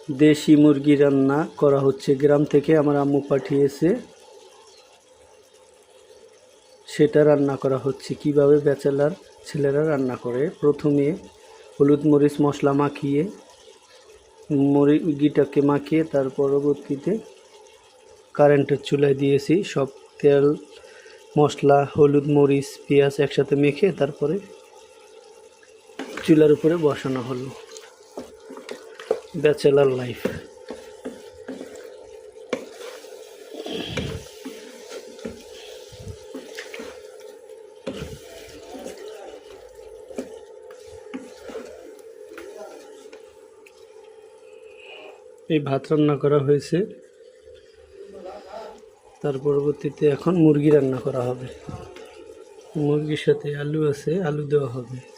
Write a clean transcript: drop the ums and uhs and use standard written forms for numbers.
দেশি মুরগি রান্না করা হচ্ছে। গ্রাম থেকে আমার আম্মু পাঠিয়েছে, সেটা রান্না করা হচ্ছে। কিভাবে ব্যাচেলার ছেলেরা রান্না করে, প্রথমে হলুদ মরিচ মশলা মাখিয়ে মুরগিটাকে মাখিয়ে তার পরবর্তীতে কারেন্টের চুলায় দিয়েছি। সব তেল মশলা হলুদ মরিচ পেঁয়াজ একসাথে মেখে তারপরে চুলার উপরে বসানো হলো। Bachelor life. এই ভাত রান্না করা হয়েছে, তার পরবর্তীতে এখন মুরগি রান্না করা হবে। মুরগির সাথে আলু আছে, আলু দেওয়া হবে।